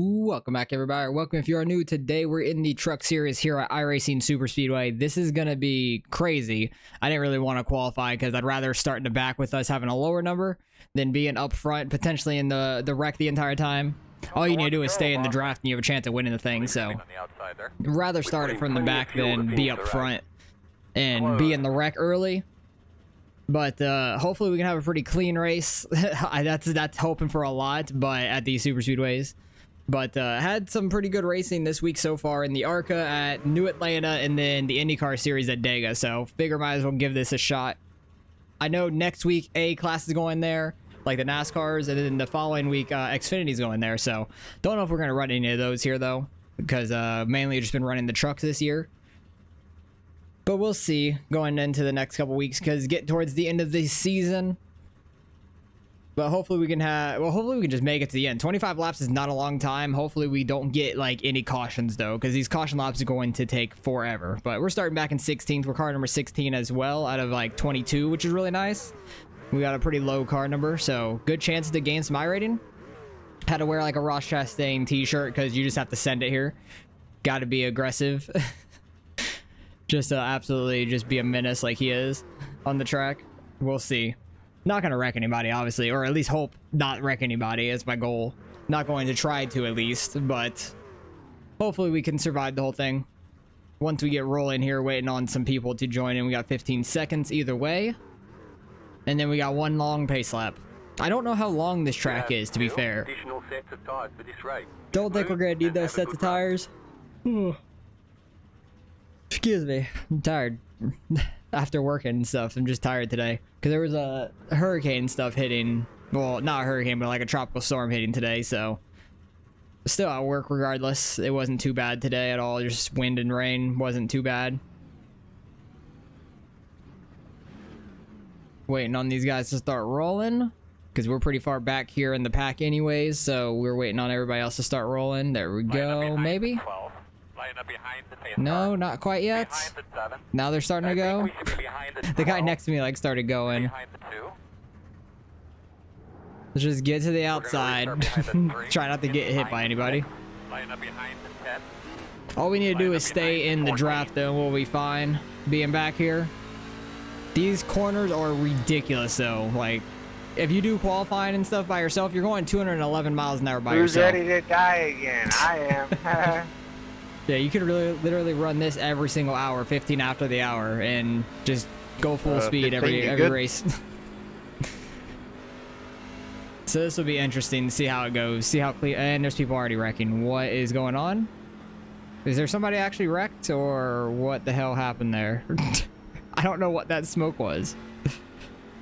Welcome back, everybody. Welcome if you are new. Today we're in the Truck Series here at iRacing Superspeedway. This is gonna be crazy. I didn't really want to qualify because I'd rather start in the back with us having a lower number than being up front, potentially in the wreck the entire time. All you need to do is stay in the draft and you have a chance of winning the thing. So I'd rather start it from the back than be up front and be in the wreck early. But hopefully we can have a pretty clean race. that's hoping for a lot, but at these super speedways. But had some pretty good racing this week so far in the ARCA at New Atlanta and then the IndyCar Series at Dega. So figure might as well give this a shot. I know next week A class is going there, like the NASCARs, and then the following week Xfinity's going there. So don't know if we're going to run any of those here though, because mainly just been running the trucks this year. But we'll see going into the next couple weeks because get towards the end of the season. But hopefully we can have, well, hopefully we can just make it to the end. 25 laps is not a long time. Hopefully we don't get like any cautions though, because these caution laps are going to take forever. But we're starting back in 16th. We're car number 16 as well out of like 22, which is really nice. We got a pretty low car number, so good chance to gain some iRating. Had to wear like a Ross Chastain t-shirt because you just have to send it here. Got to be aggressive. Just absolutely just be a menace like he is on the track. We'll see. Not going to wreck anybody, obviously, or at least hope not wreck anybody is my goal. Not going to try to, at least, but hopefully we can survive the whole thing. Once we get rolling here, waiting on some people to join in. We got 15 seconds either way. And then we got one long pace lap. I don't know how long this track is, to be fair. Don't think we're going to need those sets of tires. Excuse me, I'm tired. After working and stuff, I'm just tired today. Because there was a hurricane stuff hitting. Well, not a hurricane, but like a tropical storm hitting today, so. Still at work regardless. It wasn't too bad today at all. Just wind and rain wasn't too bad. Waiting on these guys to start rolling. Because we're pretty far back here in the pack anyways, so we're waiting on everybody else to start rolling. There we go, maybe? No, not quite yet. Now they're starting to go. The guy next to me like started going. Let's just get to the outside. Try not to get hit by anybody. All we need to do is stay in the draft though, we'll be fine. Being back here. These corners are ridiculous though. Like, if you do qualifying and stuff by yourself, you're going 211 miles an hour by yourself. Who's ready to die again? I am. Yeah, you could really literally run this every single hour, 15 after the hour, and just go full speed every race. So this will be interesting to see how it goes, see how clean. And there's people already wrecking. What is going on? Is there somebody actually wrecked, or what the hell happened there? I don't know what that smoke was.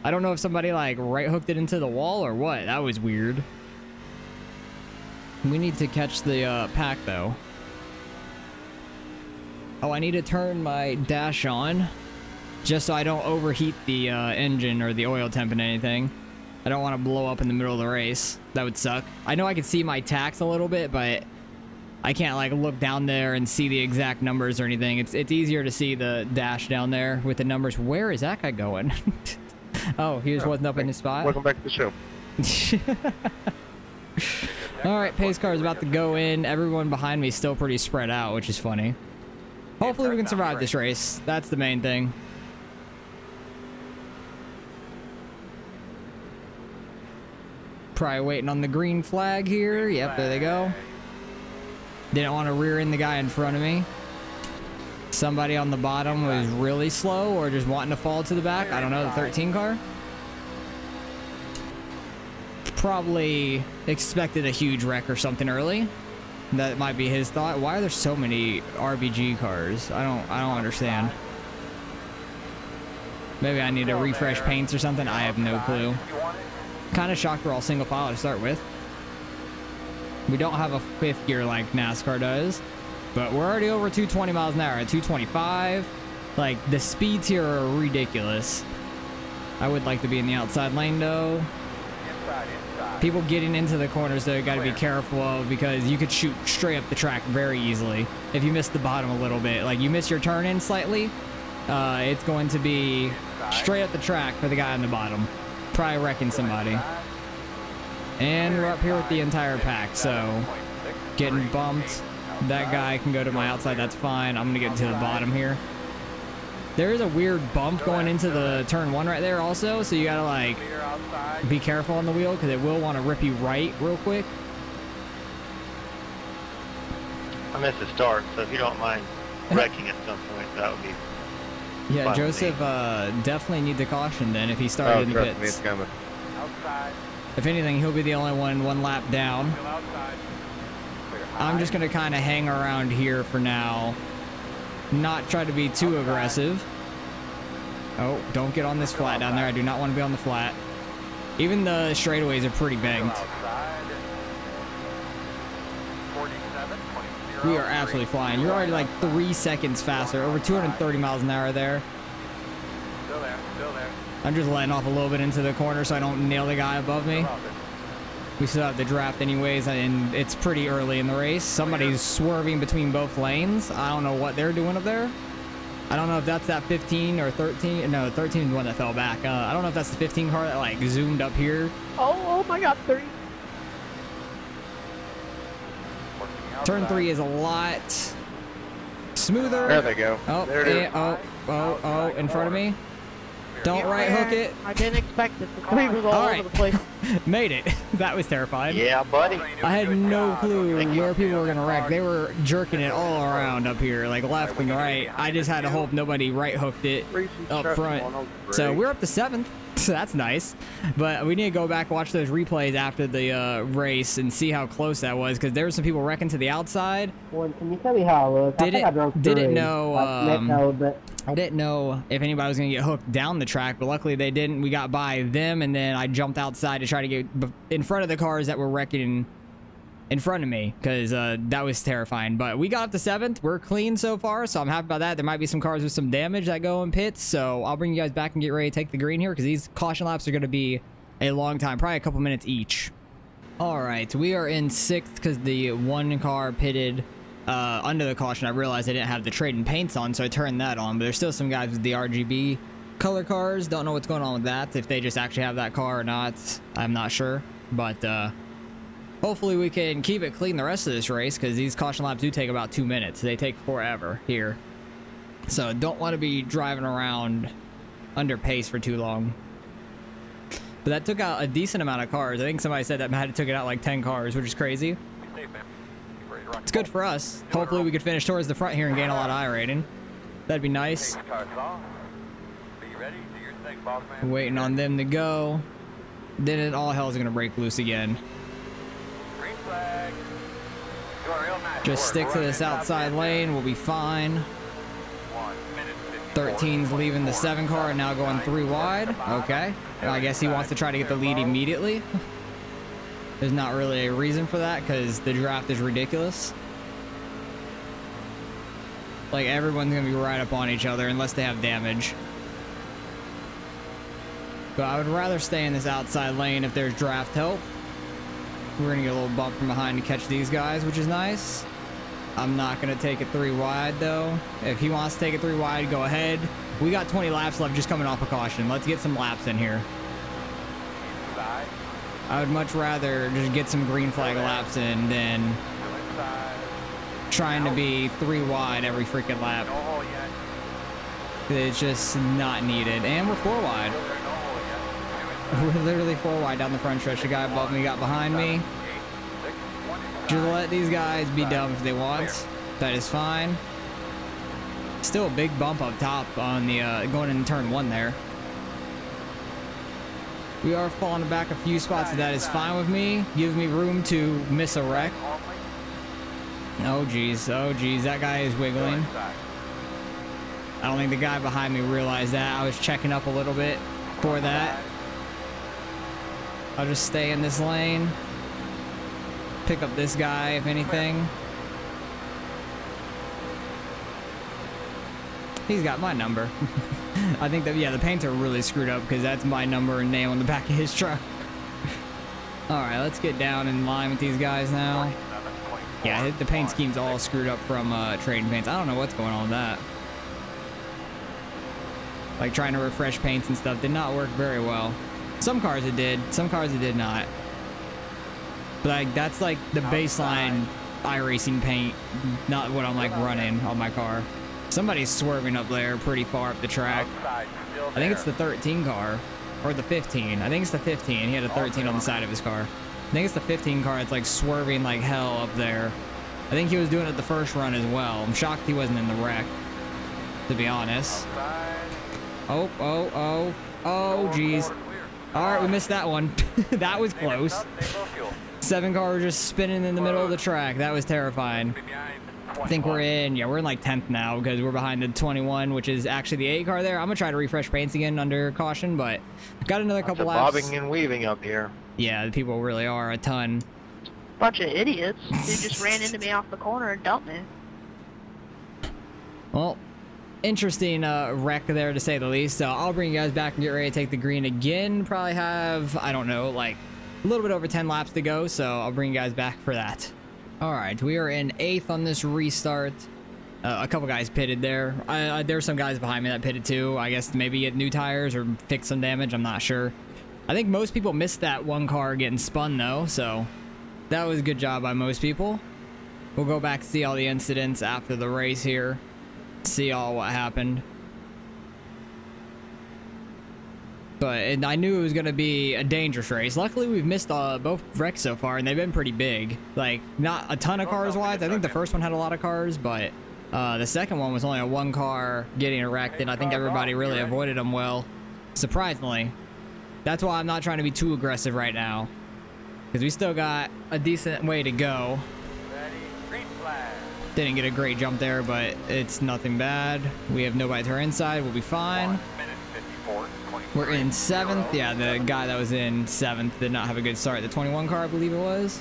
I don't know if somebody like right hooked it into the wall or what. That was weird. We need to catch the pack though. Oh, I need to turn my dash on just so I don't overheat the engine or the oil temp and anything. I don't want to blow up in the middle of the race. That would suck. I know I can see my tax a little bit, but I can't like look down there and see the exact numbers or anything. It's easier to see the dash down there with the numbers. Where is that guy going? Oh, he just wasn't up in his spot. Welcome back to the show. All right, pace car is about to go in. Everyone behind me is still pretty spread out, which is funny. Hopefully we can survive this race. That's the main thing. Probably waiting on the green flag here. Yep, there they go. Didn't want to rear in the guy in front of me. Somebody on the bottom was really slow or just wanting to fall to the back. I don't know, the 13 car. Probably expected a huge wreck or something early. That might be his thought. Why are there so many RBG cars? I don't understand. Maybe I need to refresh paints or something. I have no clue. Kind of shocked we're all single file to start with. We don't have a fifth gear like NASCAR does, but we're already over 220 miles an hour at 225. Like, the speeds here are ridiculous. I would like to be in the outside lane though. People getting into the corners though, you gotta be careful of, because you could shoot straight up the track very easily if you miss the bottom a little bit. Like, you miss your turn in slightly, it's going to be straight up the track for the guy on the bottom, probably wrecking somebody. And we're up here with the entire pack, so Getting bumped. That guy can go to my outside. That's fine. I'm gonna get to the bottom here. There is a weird bump going into the turn 1 right there also, so you gotta like be careful on the wheel because it will want to rip you right real quick. I missed the start, so if you don't mind wrecking at some point, that would be. Yeah, fine Joseph definitely needs a caution then if he started in the trust me, pits. it's coming. If anything, he'll be the only one lap down. I'm just gonna kind of hang around here for now. Not try to be too aggressive. Oh, don't get on this flat down there. I do not want to be on the flat. Even the straightaways are pretty banked. We are absolutely flying. You're already like 3 seconds faster. Over 230 miles an hour there. Still there. I'm just letting off a little bit into the corner so I don't nail the guy above me. We still have the draft anyways, and it's pretty early in the race. Somebody's swerving between both lanes. I don't know what they're doing up there. I don't know if that's that 15 or 13. No, 13 is the one that fell back. I don't know if that's the 15 car that like zoomed up here. Oh my God, 30. Turn 3 is a lot smoother. There they go. Oh, There it is. oh, in front of me. Don't right hook it. I didn't expect it. The 3 was all Alright. over the place. Made it. That was terrifying. Yeah, buddy. I had no clue Thank you. where people were going to wreck. They were jerking it all around up here, like left and right. I just had to hope nobody right hooked it up front. So we're up to 7th. So that's nice. But we need to go back and watch those replays after the race and see how close that was, because there were some people wrecking to the outside. Well, can you tell me how it looks? I think I drove through Didn't it. know. I I didn't know if anybody was going to get hooked down the track, but luckily they didn't. We got by them, and then I jumped outside to try to get in front of the cars that were wrecking in front of me, because that was terrifying. But we got up to 7th. We're clean so far, so I'm happy about that. There might be some cars with some damage that go in pits, so I'll bring you guys back and get ready to take the green here, because these caution laps are going to be a long time, probably a couple minutes each. All right, we are in 6th because the one car pitted under the caution. I realized I didn't have the trading paints on, so I turned that on, but there's still some guys with the RGB color cars. Don't know what's going on with that, if they just actually have that car or not. I'm not sure, but hopefully we can keep it clean the rest of this race, because these caution laps do take about 2 minutes. They take forever here, so don't want to be driving around under pace for too long. But that took out a decent amount of cars. I think somebody said that Matt took it out like 10 cars, which is crazy. It's good for us. Hopefully we could finish towards the front here and gain a lot of iRating. That'd be nice. Waiting on them to go. Then it all hell's gonna break loose again. Just stick to this outside lane. We'll be fine. 13's leaving the 7 car and now going 3 wide. Okay. Well, I guess he wants to try to get the lead immediately. There's not really a reason for that, because the draft is ridiculous. Like, everyone's gonna be right up on each other unless they have damage. But I would rather stay in this outside lane if there's draft help. We're gonna get a little bump from behind to catch these guys, which is nice. I'm not gonna take it 3 wide though. If he wants to take it 3 wide, go ahead. We got 20 laps left just coming off a caution. Let's get some laps in here. I would much rather just get some green flag laps in than trying to be 3 wide every freaking lap. It's just not needed. And we're 4 wide. We're literally 4 wide down the front stretch. The guy above me got behind me. Just let these guys be dumb if they want. That is fine. Still a big bump up top on the going in turn 1 there. We are falling back a few spots, so that is fine with me. Gives me room to miss a wreck. Oh geez, oh geez, that guy is wiggling. I don't think the guy behind me realized that. I was checking up a little bit for that. I'll just stay in this lane. Pick up this guy, if anything. He's got my number. I think that, yeah, the paints are really screwed up because that's my number and name on the back of his truck. Alright, let's get down in line with these guys now. Yeah, the paint scheme's all screwed up from trading paints. I don't know what's going on with that. Like, trying to refresh paints and stuff did not work very well. Some cars it did, some cars it did not. But like, that's like the baseline iRacing paint, not what I'm like running on my car. Somebody's swerving up there pretty far up the track. I think it's the 13 car, or the 15. I think it's the 15. He had a 13 on the side of his car. I think it's the 15 car that's like swerving like hell up there. I think he was doing it the first run as well. I'm shocked he wasn't in the wreck, to be honest. Oh, geez. All right, we missed that one. That was close. 7 car was just spinning in the middle of the track. That was terrifying. I think we're in like 10th now because we're behind the 21, which is actually the 8 car there. I'm gonna try to refresh paints again under caution, but got another couple laps. Bobbing and weaving up here. Yeah, the people really are a ton. Bunch of idiots. They just ran into me off the corner and dumped me. Well, interesting wreck there to say the least. So I'll bring you guys back and get ready to take the green again. Probably have, I don't know, like a little bit over 10 laps to go. So I'll bring you guys back for that. All right, we are in 8th on this restart. A couple guys pitted there. There's some guys behind me that pitted too. I guess maybe get new tires or fix some damage. I'm not sure. I think most people missed that one car getting spun though, so that was a good job by most people. We'll go back and see all the incidents after the race here. See all what happened. But I knew it was going to be a dangerous race. Luckily, we've missed both wrecks so far, and they've been pretty big. Like, not a ton of cars wise. I think the first one had a lot of cars, but the second one was only a 1 car getting wrecked, and I think everybody really avoided them well. Surprisingly. That's why I'm not trying to be too aggressive right now, because we still got a decent way to go. Didn't get a great jump there, but it's nothing bad. We have nobody to our inside. We'll be fine. We're in 7th. Yeah, the guy that was in 7th did not have a good start. The 21 car, I believe it was.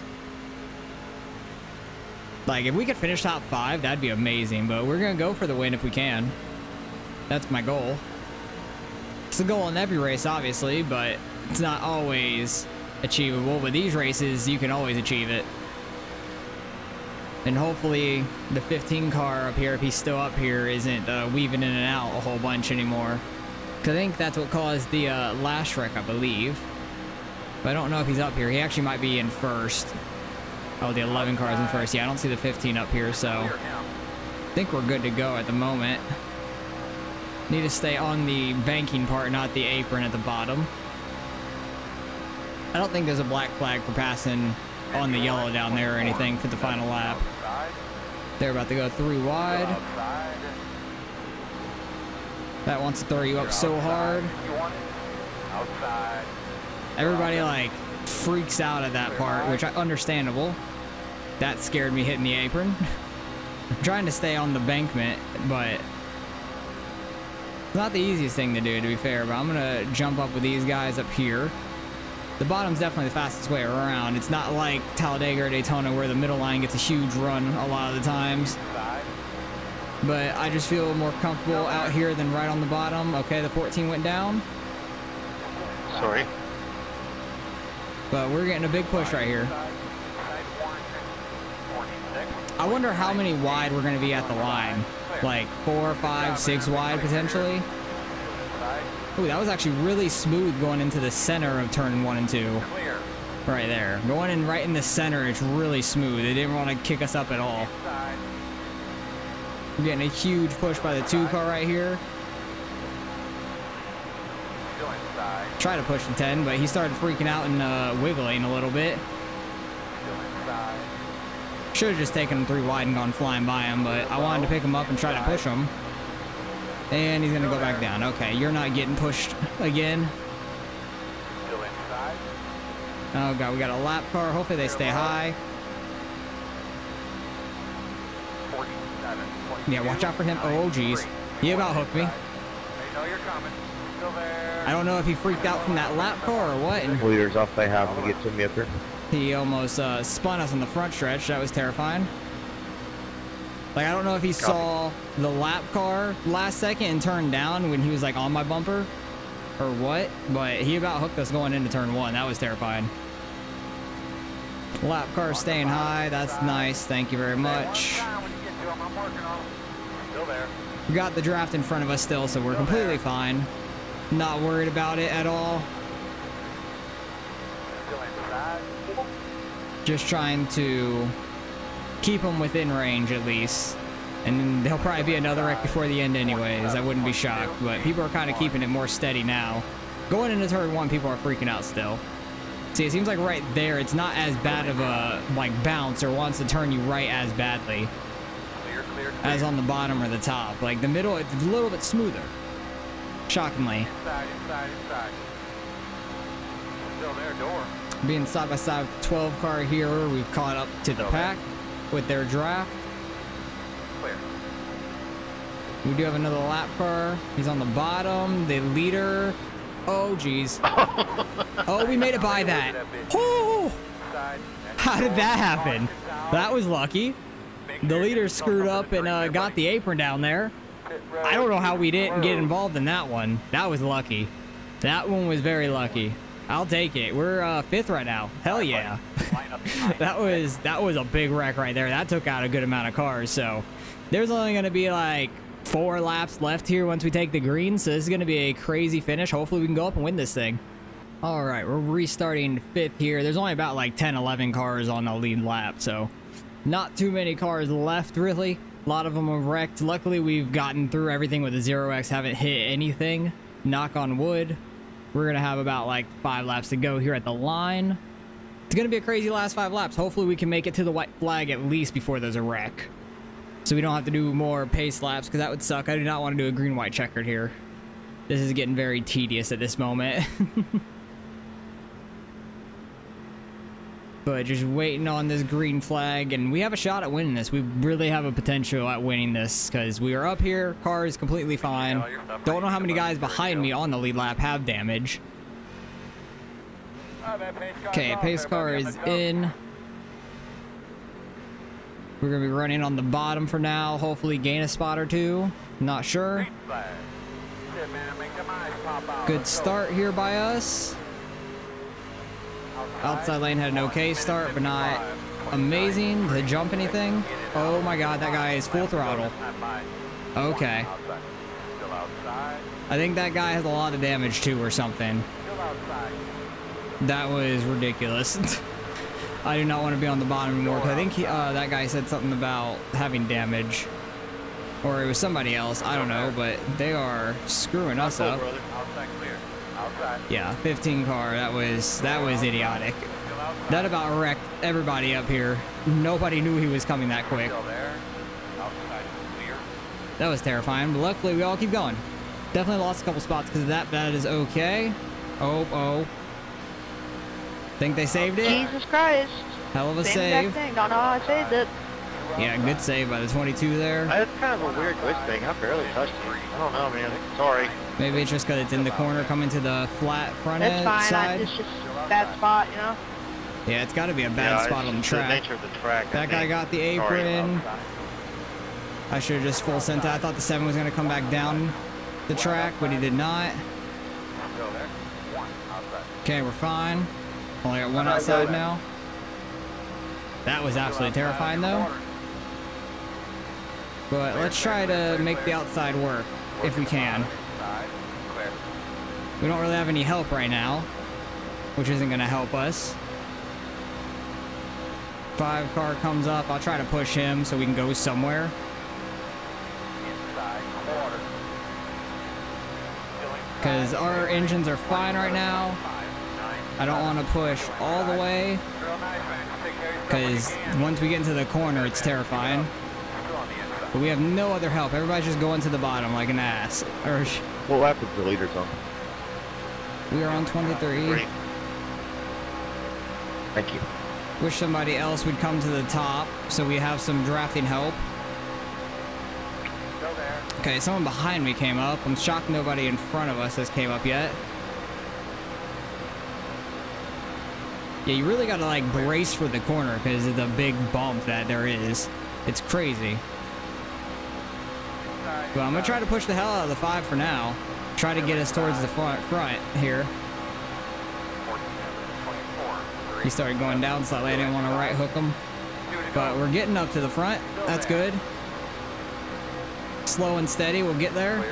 Like, if we could finish top 5, that'd be amazing, but we're going to go for the win if we can. That's my goal. It's the goal in every race, obviously, but it's not always achievable. But these races, you can always achieve it. And hopefully the 15 car up here, if he's still up here, isn't weaving in and out a whole bunch anymore. Because I think that's what caused the last wreck, I believe. But I don't know if he's up here. He actually might be in first. Oh, the 11 car is in first. Yeah, I don't see the 15 up here, so I think we're good to go at the moment. Need to stay on the banking part, not the apron at the bottom. I don't think there's a black flag for passing on the yellow down there or anything for the final lap. They're about to go 3 wide. That wants to throw you up so hard. Everybody like freaks out at that part, which understandable. That scared me hitting the apron. I'm trying to stay on the bankment, but it's not the easiest thing to do, to be fair. But I'm gonna jump up with these guys up here. The bottom's definitely the fastest way around. It's not like Talladega or Daytona where the middle line gets a huge run a lot of the times. But I just feel more comfortable out here than right on the bottom. Okay, the 14 went down. Sorry. But we're getting a big push right here. I wonder how many wide we're going to be at the line. Like 4, 5, 6 wide potentially. Ooh, that was actually really smooth going into the center of turn 1 and 2. Right there. Going in right in the center, it's really smooth. They didn't want to kick us up at all. We're getting a huge push by the 2 car right here. Try to push the 10, but he started freaking out and wiggling a little bit. Should have just taken him 3 wide and gone flying by him, but I wanted to pick him up and try to push him. And he's going to go back down. Okay, you're not getting pushed again. Oh, God, we got a lap car. Hopefully they stay high. Yeah, watch out for him. Oh, geez. He about hooked me. I don't know if he freaked out from that lap car or what. And Leaders off by half to get to me up here. he almost spun us on the front stretch. That was terrifying. Like, I don't know if he saw the lap car last second and turned down when he was, like, on my bumper or what, but he about hooked us going into turn 1. That was terrifying. Lap car staying high. That's nice. Thank you very much. We got the draft in front of us still, so we're completely fine. Not worried about it at all. Just trying to keep them within range at least. And then there'll probably be another wreck before the end anyways. I wouldn't be shocked, but people are kind of keeping it more steady now. Going into turn 1, people are freaking out still. See, it seems like right there, it's not as bad of a, like, bounce or wants to turn you right as badly as on the bottom or the top. Like, the middle, it's a little bit smoother. Shockingly. Inside. Still there, door. Being side by side with the 12 car here, we've caught up to the pack with their draft. Clear. We do have another lap car. He's on the bottom. The leader. Oh, geez. Oh, we made it by that. Oh! How did that happen? That was lucky. The leader screwed up and got the apron down there. I don't know how we didn't get involved in that one. That was lucky. That one was very lucky. I'll take it. We're 5th right now. Hell yeah. that was a big wreck right there. That took out a good amount of cars. So there's only going to be like 4 laps left here once we take the green. So this is going to be a crazy finish. Hopefully we can go up and win this thing. All right, we're restarting 5th here. There's only about like 10, 11 cars on the lead lap. So not too many cars left really. A lot of them are wrecked. Luckily we've gotten through everything with the 0x. Haven't hit anything. Knock on wood. We're going to have about like 5 laps to go here at the line. It's going to be a crazy last 5 laps. Hopefully we can make it to the white flag at least before there's a wreck. So we don't have to do more pace laps because that would suck. I do not want to do a green-white checkered here. This is getting very tedious at this moment. But just waiting on this green flag, and we have a shot at winning this. We really have a potential at winning this because we are up here. Car is completely fine. Don't know how many guys behind me on the lead lap have damage. Okay, pace car is in. We're going to be running on the bottom for now. Hopefully gain a spot or 2. Not sure. Good start here by us. Outside lane had an okay start, but not amazing to jump anything. Oh my god, that guy is full throttle. Okay. I think that guy has a lot of damage too or something. That was ridiculous. I do not want to be on the bottom anymore because I think that guy said something about having damage. Or it was somebody else, I don't know, but they are screwing us up. Yeah, 15 car, that was idiotic. That about wrecked everybody up here. Nobody knew he was coming that quick. That was terrifying, but luckily we all keep going. Definitely lost a couple spots because of that. That is okay. Oh. Think they saved it? Jesus Christ. Hell of a Same save. exact thing. Don't know how I saved it. Yeah, good save by the 22 there. That's kind of a weird glitch thing. I barely touched it. I don't know, man. Sorry. Maybe it's just because it's in the corner coming to the flat front That's fine. side. It's just a bad spot, you know? Yeah, it's got to be a bad spot on the track. The nature of the track. That guy got the apron. I should have just full sent that. I thought the 7 was going to come back down the track, but he did not. Okay, we're fine. Only got 1 outside now. That was absolutely terrifying, though. But let's try to make the outside work, if we can. We don't really have any help right now, which isn't going to help us. 5 car comes up. I'll try to push him so we can go somewhere. Because our engines are fine right now. I don't want to push all the way. Because once we get into the corner, it's terrifying. But we have no other help. Everybody's just going to the bottom like an ass. What lap is the leaders on? We are on 23. Thank you. Wish somebody else would come to the top so we have some drafting help. Okay, someone behind me came up. I'm shocked nobody in front of us has came up yet. Yeah, you really gotta like brace for the corner because of the big bump that there is. It's crazy. But I'm gonna try to push the hell out of the 5 for now. Try to get us towards the front here. He started going down slightly. I didn't want to right hook him. But we're getting up to the front. That's good. Slow and steady. We'll get there.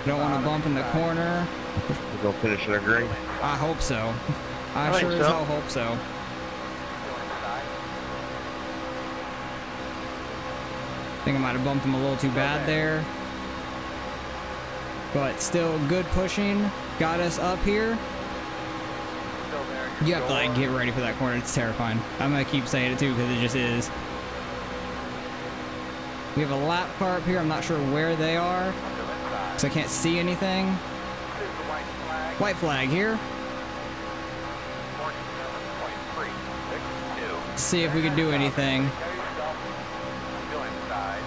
Don't want to bump in the corner. We're going to finish in a green. I hope so. I sure as hell hope so. Think I might have bumped him a little too bad there. But still good pushing. Got us up here. Still there. You have to like get ready for that corner. It's terrifying. I'm gonna keep saying it too because it just is. We have a lap car up here. I'm not sure where they are because I can't see anything. Here's the white flag. White flag here. 47.362. See if we can do anything. Still inside.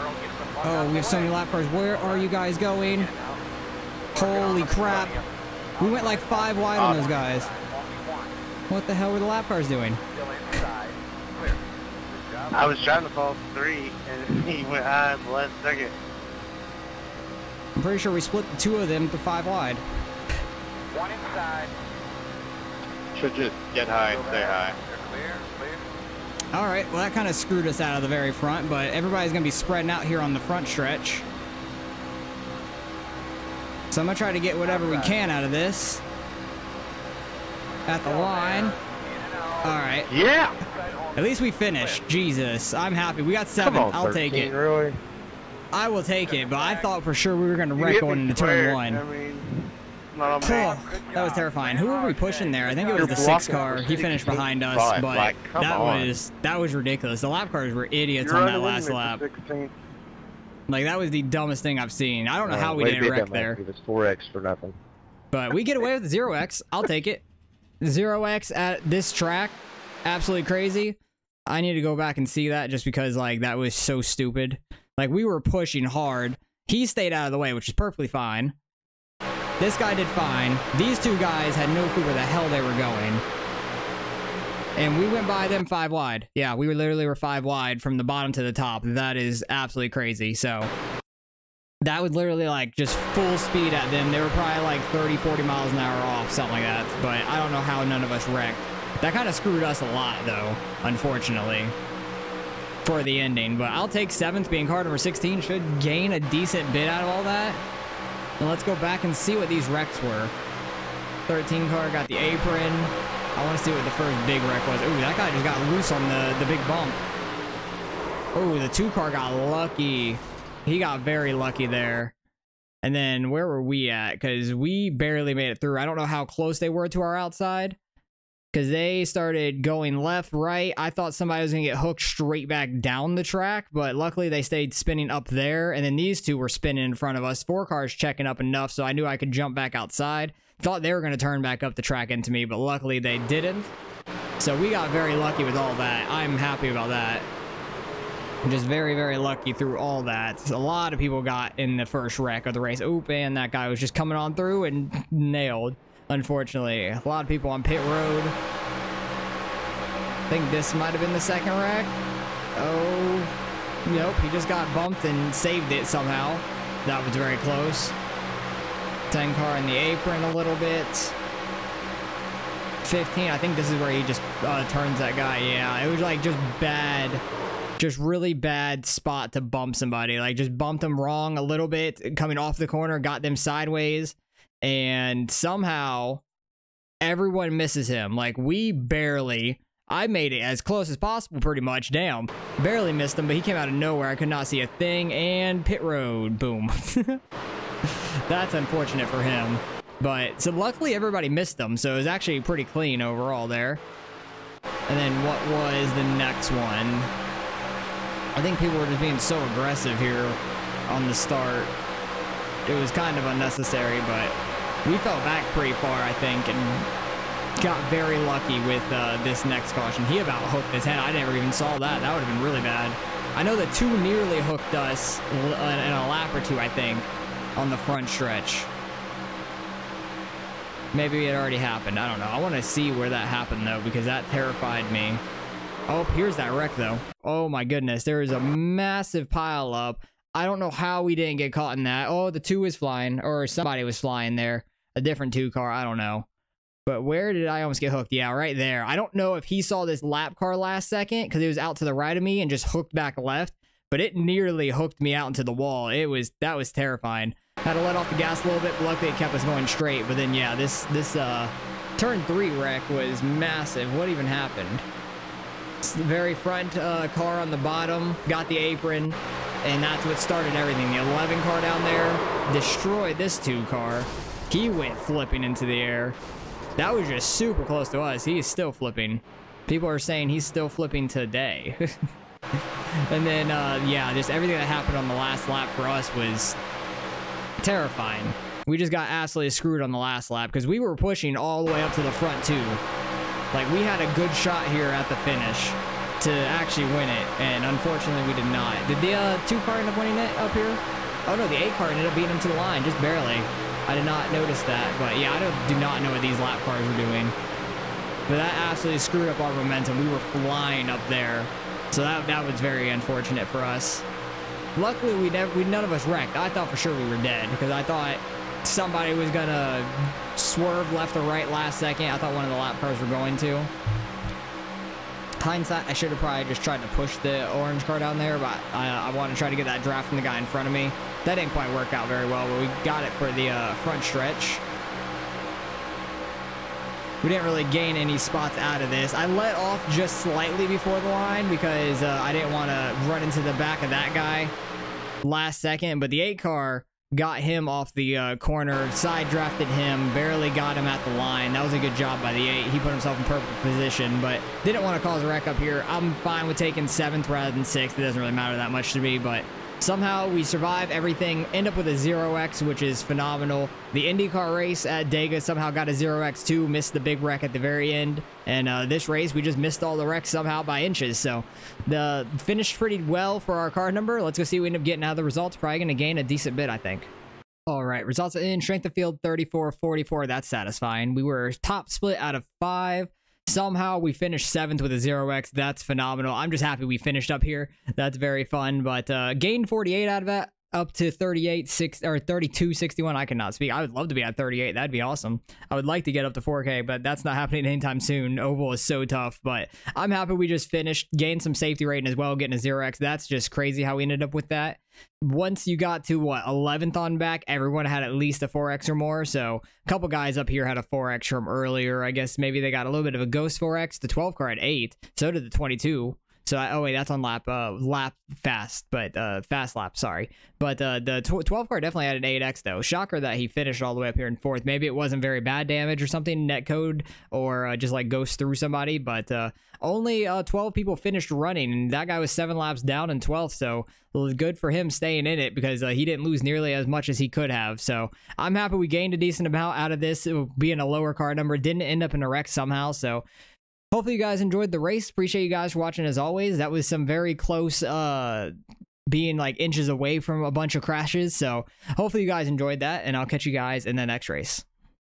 Earl gets the plug Oh, out we have the so way. many lap cars. Where are you guys going? Holy crap. We went like 5 wide on those guys. What the hell were the lap cars doing? Still inside. Clear. Good job. I was trying to fall 3, and he went high in the last second. I'm pretty sure we split the 2 of them to 5 wide. One inside. Should just get high and stay high. They're clear. Clear. All right, well, that kind of screwed us out of the very front, but everybody's going to be spreading out here on the front stretch. So I'm going to try to get whatever we can out of this. At the line. All right. Yeah! At least we finished. Jesus, I'm happy. We got 7. Come on, I'll take 13, it. Really? I will take it, but I thought for sure we were going to You wreck hit me going into square. turn 1. I mean, not on me. Oh, that was terrifying. Who were we pushing there? I think it was You're the 6 blocking car. for He finished 16 behind us, spots. but Like, come on. that was ridiculous. The lap cars were idiots You're on that only last winning lap. for 16. Like, that was the dumbest thing I've seen. I don't know how we Way didn't big wreck on that. there. It was 4x for nothing. But we get away with the 0x. I'll take it. 0x at this track. Absolutely crazy. I need to go back and see that just because, like, that was so stupid. Like, we were pushing hard. He stayed out of the way, which is perfectly fine. This guy did fine. These 2 guys had no clue where the hell they were going. And we went by them 5 wide. Yeah, we literally were 5 wide from the bottom to the top. That is absolutely crazy. So that was literally like just full speed at them. They were probably like 30, 40 miles an hour off, something like that. But I don't know how none of us wrecked. That kind of screwed us a lot, though, unfortunately, for the ending. But I'll take 7th, being car number 16. Should gain a decent bit out of all that. And let's go back and see what these wrecks were. 13 car got the apron. I want to see what the first big wreck was. Ooh, that guy just got loose on the big bump. Oh, the 2 car got lucky. He got very lucky there. And then where were we at? Because we barely made it through. I don't know how close they were to our outside. Because they started going left, right. I thought somebody was going to get hooked straight back down the track. But luckily, they stayed spinning up there. And then these 2 were spinning in front of us. 4 cars checking up enough, so I knew I could jump back outside. Thought they were going to turn back up the track into me, but luckily they didn't. So we got very lucky with all that. I'm happy about that. Just very, very lucky through all that. A lot of people got in the first wreck of the race. Oop, and that guy was just coming on through and nailed, unfortunately. A lot of people on pit road. I think this might have been the second wreck. Oh, nope, he just got bumped and saved it somehow. That was very close. 10 car in the apron a little bit. 15, I think this is where he just turns that guy. Yeah, it was like just bad. Just really bad spot to bump somebody. Like, just bumped them wrong a little bit, coming off the corner, got them sideways, and somehow everyone misses him. Like, we barely, I made it as close as possible pretty much. Damn, barely missed him, but he came out of nowhere. I could not see a thing, and pit road, boom. That's unfortunate for him. But, so luckily everybody missed them, so it was actually pretty clean overall there. And then what was the next one? I think people were just being so aggressive here on the start. It was kind of unnecessary, but we fell back pretty far, I think, and got very lucky with this next caution. He about hooked his head. I never even saw that. That would have been really bad. I know that 2 nearly hooked us in a lap or 2, I think, on the front stretch. Maybe it already happened. I don't know. I want to see where that happened, though, because that terrified me. Oh, here's that wreck, though. Oh, my goodness. There is a massive pile up. I don't know how we didn't get caught in that. Oh, the 2 was flying, or somebody was flying there. A different 2 car. I don't know. But where did I almost get hooked? Yeah, right there. I don't know if he saw this lap car last second because it was out to the right of me and just hooked back left. But it nearly hooked me out into the wall. That was terrifying. Had to let off the gas a little bit, but luckily it kept us going straight. But then, yeah, this turn 3 wreck was massive. What even happened? The very front car on the bottom got the apron, and that's what started everything. The 11 car down there destroyed this 2 car. He went flipping into the air. That was just super close to us. He is still flipping. People are saying he's still flipping today. And then, yeah, just everything that happened on the last lap for us was terrifying. We just got absolutely screwed on the last lap because we were pushing all the way up to the front, too. Like, we had a good shot here at the finish to actually win it, and unfortunately, we did not. Did the 2 car end up winning it up here? Oh, no, the 8 car ended up beating him to the line, just barely. I did not notice that, but yeah, I do not know what these lap cars were doing. But that absolutely screwed up our momentum. We were flying up there. So that was very unfortunate for us. Luckily, none of us wrecked. I thought for sure we were dead because I thought somebody was gonna swerve left or right last second. I thought one of the lap cars were going to. Hindsight, I should have probably just tried to push the orange car down there, but I want to try to get that draft from the guy in front of me. That didn't quite work out very well, but we got it for the front stretch. We didn't really gain any spots out of this. I let off just slightly before the line because I didn't want to run into the back of that guy last second, but the 8 car got him off the corner, side drafted him, barely got him at the line. That was a good job by the 8. He put himself in perfect position, but didn't want to cause a wreck up here. I'm fine with taking 7th rather than 6th. It doesn't really matter that much to me, but somehow we survive everything, end up with a 0x, which is phenomenal. The IndyCar race at Dega somehow got a 0x too, missed the big wreck at the very end. And this race, we just missed all the wrecks somehow by inches. So the finished pretty well for our car number. Let's go see what we end up getting out of the results. Probably going to gain a decent bit, I think. All right, results in strength of field 34-44. That's satisfying. We were top split out of 5. Somehow we finished 7th with a 0x. That's phenomenal. I'm just happy we finished up here. That's very fun. But gained 48 out of that, up to 32-61. I cannot speak. I would love to be at 38. That'd be awesome. I would like to get up to 4K, but that's not happening anytime soon. Oval is so tough. But I'm happy we just finished. Gained some safety rating as well, getting a 0x. That's just crazy how we ended up with that. Once you got to, what, 11th on back, everyone had at least a 4x or more. So a couple guys up here had a 4x from earlier. I guess maybe they got a little bit of a ghost 4x. The 12 car had 8. So did the 22. So, oh wait, that's on lap fast, but fast lap, sorry. But the 12 car definitely had an 8x though. Shocker that he finished all the way up here in 4th. Maybe it wasn't very bad damage or something, net code, or just like ghost through somebody. But only 12 people finished running, and that guy was 7 laps down in 12th. So it was good for him staying in it because he didn't lose nearly as much as he could have. So I'm happy we gained a decent amount out of this. It being a lower car number, didn't end up in a wreck somehow. So hopefully you guys enjoyed the race. Appreciate you guys for watching as always. That was some very close being like inches away from a bunch of crashes. So hopefully you guys enjoyed that, and I'll catch you guys in the next race.